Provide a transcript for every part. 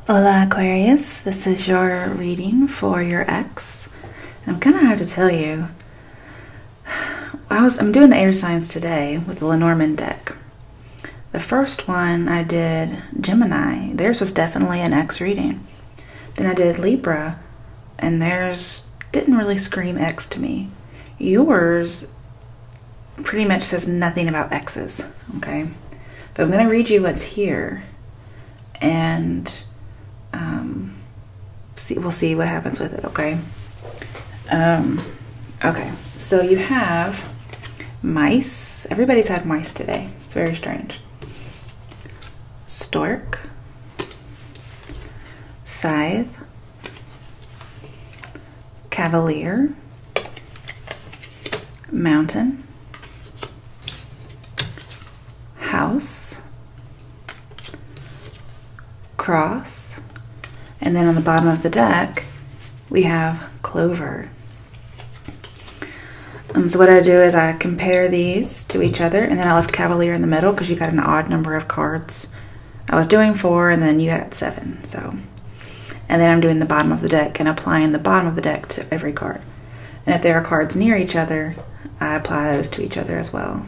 Hola Aquarius, this is your reading for your ex. And I'm gonna have to tell you, I'm doing the air signs today with the Lenormand deck. The first one I did Gemini. Theirs was definitely an ex reading. Then I did Libra, and theirs didn't really scream ex to me. Yours pretty much says nothing about exes, okay? But I'm gonna read you what's here, and we'll see what happens with it, okay? Okay, so you have mice. Everybody's had mice today. It's very strange. Stork, scythe, cavalier, mountain, house, cross, and then on the bottom of the deck we have clover. So what I do is I compare these to each other, and then I left cavalier in the middle because you got an odd number of cards. I was doing 4 and then you had 7, so. And then I'm doing the bottom of the deck and applying the bottom of the deck to every card. And if there are cards near each other, I apply those to each other as well.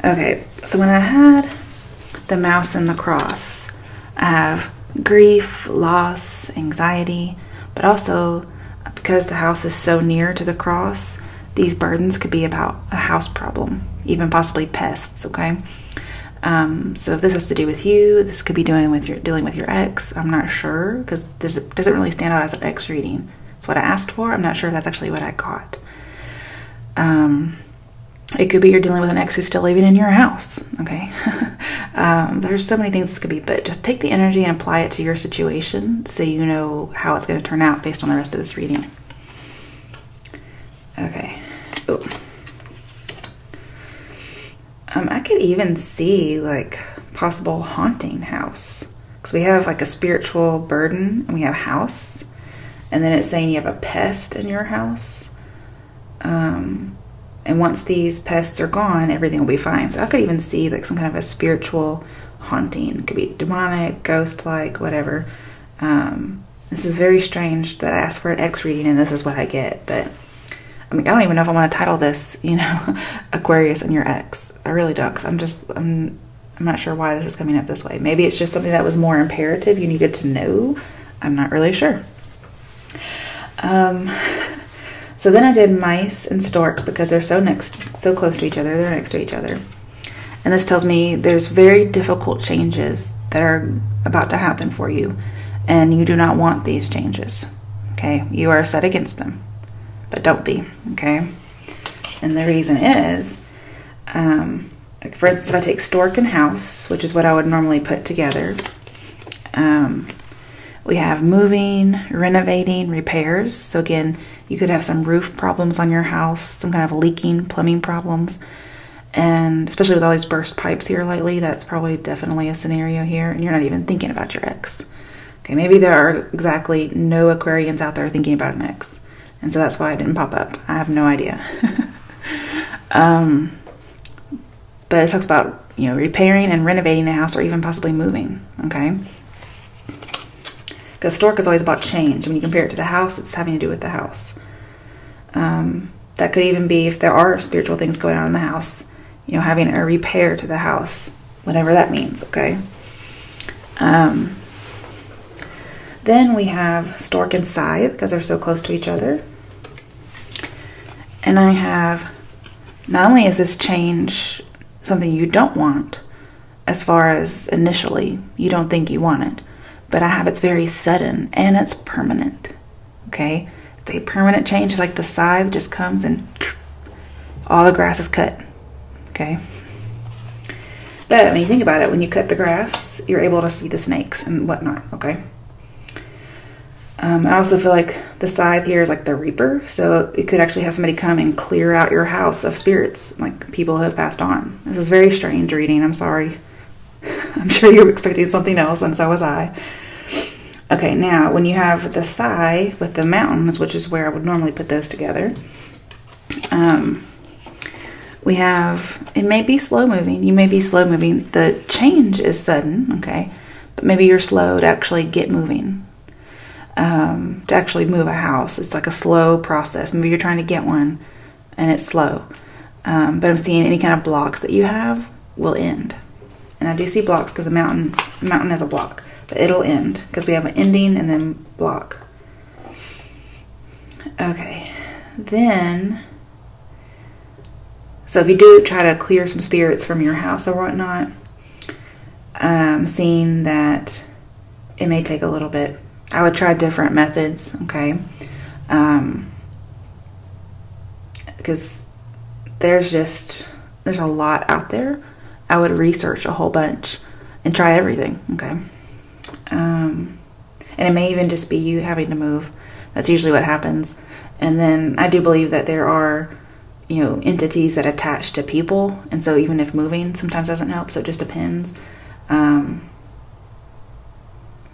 Okay, so when I had the mouse and the cross, I have grief, loss, anxiety, but also because the house is so near to the cross, these burdens could be about a house problem, even possibly pests, okay? So if this has to do with you, this could be dealing with your ex. I'm not sure, because this doesn't really stand out as an ex reading. It's what I asked for. I'm not sure if that's actually what I got. It could be you're dealing with an ex who's still living in your house, okay? There's so many things this could be, but just take the energy and apply it to your situation so you know how it's going to turn out based on the rest of this reading. Okay. Ooh. I could even see like possible haunting house, because we have like a spiritual burden and we have house, and then it's saying you have a pest in your house. And once these pests are gone, everything will be fine. So I could even see like some kind of a spiritual haunting. It could be demonic, ghost-like, whatever. This is very strange that I asked for an ex reading and this is what I get. But I mean, I don't even know if I want to title this, Aquarius and your ex. I really don't, because I'm not sure why this is coming up this way. Maybe it's just something that was more imperative you needed to know. I'm not really sure. So then I did mice and stork because they're so close to each other. They're next to each other. And this tells me there's very difficult changes that are about to happen for you. And you do not want these changes. Okay? You are set against them. But don't be. Okay? And the reason is, like for instance, if I take stork and house, which is what I would normally put together, we have moving, renovating, repairs. So again, you could have some roof problems on your house, some kind of leaking plumbing problems. And especially with all these burst pipes here lately, that's probably definitely a scenario here. And you're not even thinking about your ex. Okay, maybe there are exactly no Aquarians out there thinking about an ex. And so that's why it didn't pop up. I have no idea. But it talks about, repairing and renovating a house or even possibly moving, okay? Because stork is always about change. When you compare it to the house, it's having to do with the house. That could even be if there are spiritual things going on in the house, having a repair to the house, whatever that means, okay? Then we have stork and scythe because they're so close to each other. And I have, not only is this change something you don't want, as far as initially, you don't think you want it, but I have it's very sudden and it's permanent, okay? It's a permanent change. It's like the scythe just comes and all the grass is cut, okay? But when you think about it, when you cut the grass, you're able to see the snakes and whatnot, okay? I also feel like the scythe here is like the reaper, so it could actually have somebody come and clear out your house of spirits, like people who have passed on. This is very strange reading, I'm sorry. I'm sure you were expecting something else, and so was I. Okay, now when you have the scythe with the mountains, which is where I would normally put those together, we have, it may be slow moving, you may be slow moving, the change is sudden, okay, but maybe you're slow to actually get moving, to actually move a house. It's like a slow process. Maybe you're trying to get one and it's slow. But I'm seeing any kind of blocks that you have will end. And I do see blocks because the mountain has a block, but it'll end because we have an ending and then block. Okay, then, so if you do try to clear some spirits from your house or whatnot, I'm seeing that it may take a little bit. I would try different methods, okay? Because there's a lot out there. I would research a whole bunch and try everything, okay? And it may even just be you having to move. That's usually what happens. And then I do believe that there are, entities that attach to people. And so even if moving sometimes doesn't help, so it just depends.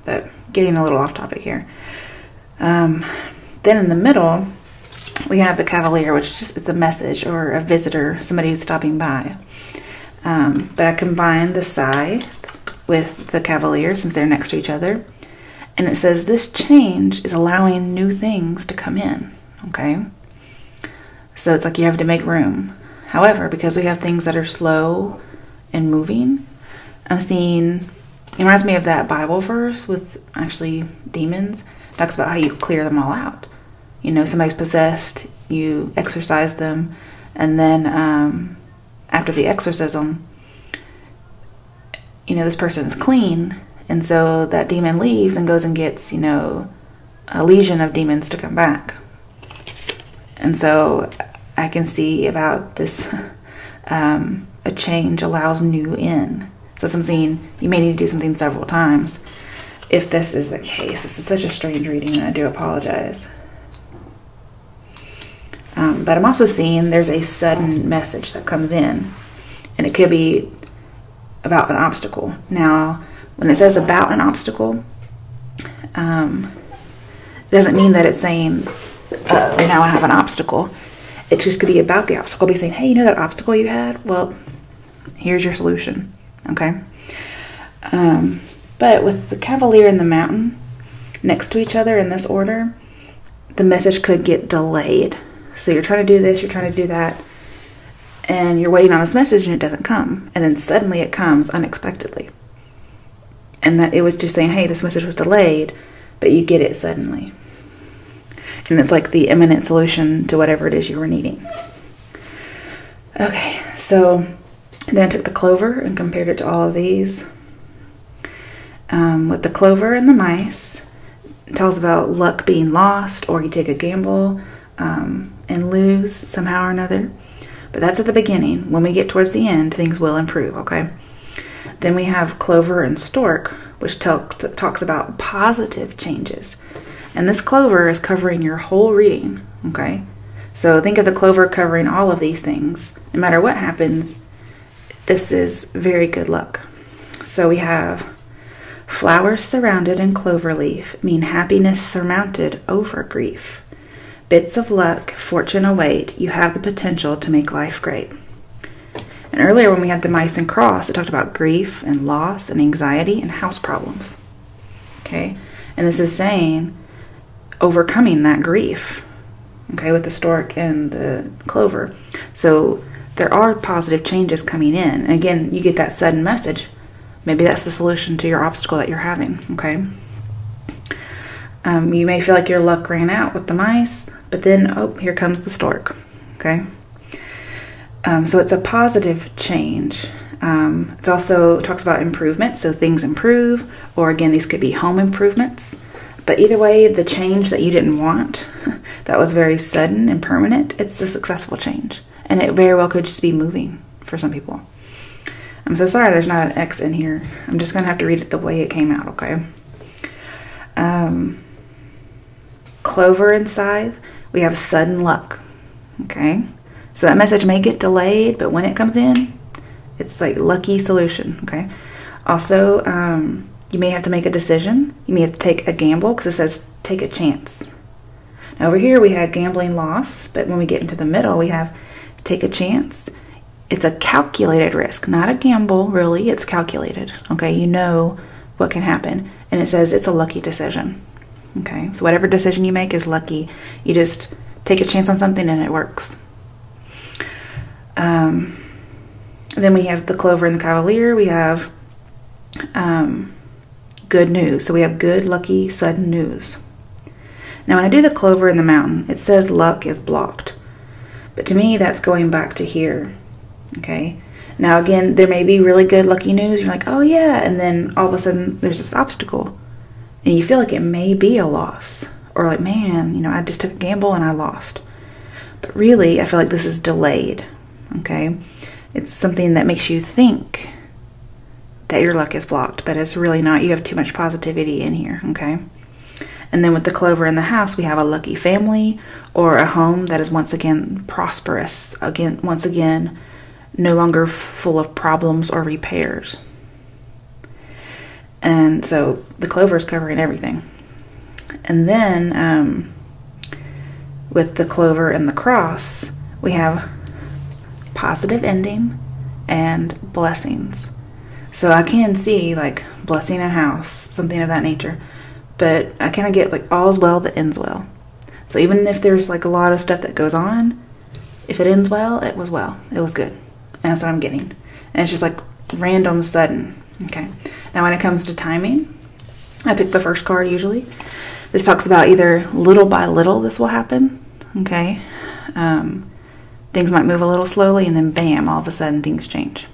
But getting a little off topic here. Then in the middle, we have the Cavalier, which is a message or a visitor, somebody who's stopping by. But I combined the Scythe with the Cavalier since they're next to each other. And it says this change is allowing new things to come in, okay? So it's like you have to make room. However, because we have things that are slow and moving, I'm seeing, it reminds me of that Bible verse with actually demons. It talks about how you clear them all out. Somebody's possessed, you exorcise them, and then after the exorcism, this person is clean. And so that demon leaves and goes and gets, a legion of demons to come back. And so I can see about this, a change allows new in. So as I'm seeing, you may need to do something several times if this is the case. This is such a strange reading, and I do apologize. But I'm also seeing there's a sudden message that comes in, and it could be about an obstacle. Now, when it says about an obstacle, it doesn't mean that it's saying, now I have an obstacle. It just could be about the obstacle. Be saying, hey, that obstacle you had? Well, here's your solution. Okay? But with the Cavalier and the Mountain next to each other in this order, the message could get delayed. So you're trying to do this, you're trying to do that, and you're waiting on this message and it doesn't come. And then suddenly it comes unexpectedly. And that it was just saying, hey, this message was delayed, but you get it suddenly. And it's like the imminent solution to whatever it is you were needing. Okay, so then I took the clover and compared it to all of these. With the clover and the mice, it tells about luck being lost, or you take a gamble and lose somehow or another. But that's at the beginning. When we get towards the end, things will improve, okay? Then we have clover and stork, which talks about positive changes. And this clover is covering your whole reading, okay? So think of the clover covering all of these things. No matter what happens, this is very good luck. So we have flowers surrounded in clover leaf mean happiness surmounted over grief. Bits of luck, fortune await. You have the potential to make life great. And earlier when we had the mice and cross, it talked about grief and loss and anxiety and house problems. Okay? And this is saying overcoming that grief. Okay, with the stork and the clover. So there are positive changes coming in. And again, you get that sudden message. Maybe that's the solution to your obstacle that you're having. Okay? You may feel like your luck ran out with the mice, but then, oh, here comes the stork. Okay? So it's a positive change. It also talks about improvement, so things improve, or again, these could be home improvements. But either way, the change that you didn't want, that was very sudden and permanent, it's a successful change. And it very well could just be moving for some people. I'm so sorry there's not an X in here. I'm just going to have to read it the way it came out, okay? Clover and scythe, we have sudden luck, okay? So that message may get delayed, but when it comes in, it's like lucky solution, okay? Also, you may have to make a decision. You may have to take a gamble, because it says take a chance. Now over here we had gambling loss, but when we get into the middle, we have take a chance. It's a calculated risk, not a gamble, really. It's calculated, okay? You know what can happen. And it says it's a lucky decision. Okay, so whatever decision you make is lucky. You just take a chance on something and it works. Then we have the Clover and the Cavalier. We have good news. So we have good, lucky, sudden news. Now when I do the Clover and the Mountain, it says luck is blocked. But to me, that's going back to here. Okay. Now again, there may be really good, lucky news. You're like, oh yeah. And then all of a sudden there's this obstacle. And you feel like it may be a loss. Or like, man, you know, I just took a gamble and I lost. But really, I feel like this is delayed. Okay. It's something that makes you think that your luck is blocked, but it's really not. You have too much positivity in here, okay? And then with the Clover in the house, we have a lucky family or a home that is once again prosperous, once again, no longer full of problems or repairs. And so the Clover is covering everything. And then with the Clover and the Cross, we have positive ending and blessings. So I can see like blessing a house, something of that nature, but I kind of get like all's well that ends well. So even if there's like a lot of stuff that goes on, if it ends well, it was good. And that's what I'm getting. And it's just like random, sudden. Okay. Now when it comes to timing, I pick the first card usually. This talks about either little by little this will happen. Okay. Things might move a little slowly and then bam, all of a sudden things change.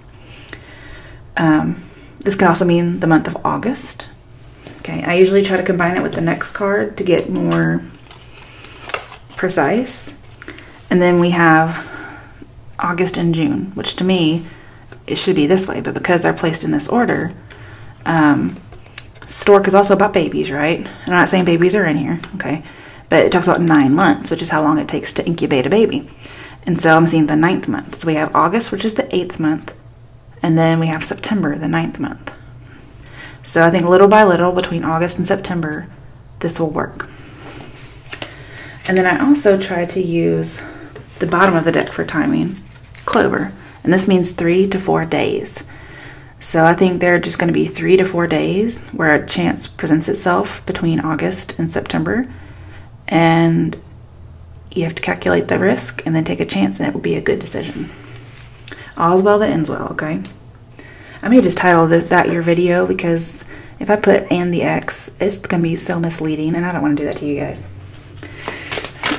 This can also mean the month of August. Okay, I usually try to combine it with the next card to get more precise. And then we have August and June, which to me, it should be this way, but because they're placed in this order, stork is also about babies, right? And I'm not saying babies are in here, okay? But it talks about 9 months, which is how long it takes to incubate a baby. And so I'm seeing the 9th month. So we have August, which is the 8th month. And then we have September, the 9th month. So I think little by little, between August and September, this will work. And then I also try to use the bottom of the deck for timing, Clover. And this means 3 to 4 days. So I think there are just going to be 3 to 4 days where a chance presents itself between August and September. And you have to calculate the risk and then take a chance, and it will be a good decision. All's well that ends well, okay? I may just title that your video, because if I put and the X, it's going to be so misleading, and I don't want to do that to you guys.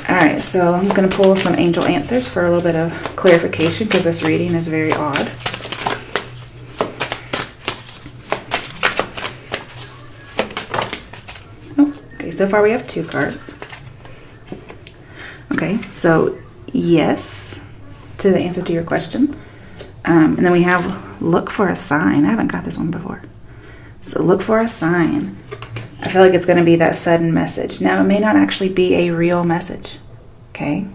Alright, so I'm going to pull some angel answers for a little bit of clarification, because this reading is very odd. Oh, okay, so far we have 2 cards. Okay, so yes to the answer to your question. And then we have look for a sign. I haven't got this one before. So look for a sign. I feel like it's going to be that sudden message. Now, it may not actually be a real message. Okay?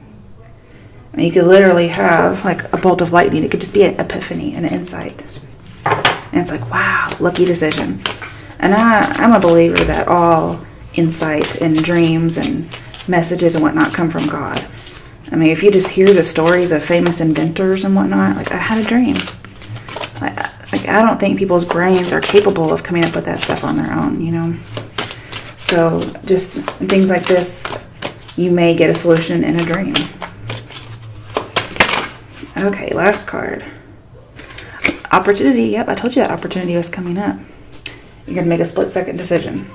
I mean, you could literally have like a bolt of lightning. It could just be an epiphany, an insight. And it's like, wow, lucky decision. And I'm a believer that all insight and dreams and messages and whatnot come from God. I mean, if you just hear the stories of famous inventors and whatnot, like I had a dream. I don't think people's brains are capable of coming up with that stuff on their own, you know. So just things like this, you may get a solution in a dream. Okay, last card. Opportunity. Yep, I told you that opportunity was coming up. You're going to make a split-second decision.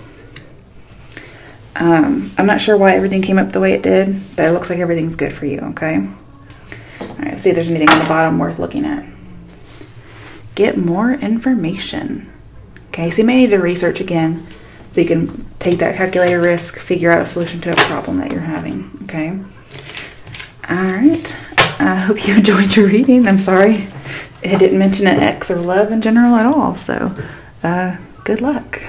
I'm not sure why everything came up the way it did, but it looks like everything's good for you, okay? All right, see if there's anything on the bottom worth looking at. Get more information. Okay, so you may need to research again so you can take that calculated risk, figure out a solution to a problem that you're having, okay? All right, I hope you enjoyed your reading. I'm sorry it didn't mention an X or love in general at all, so good luck.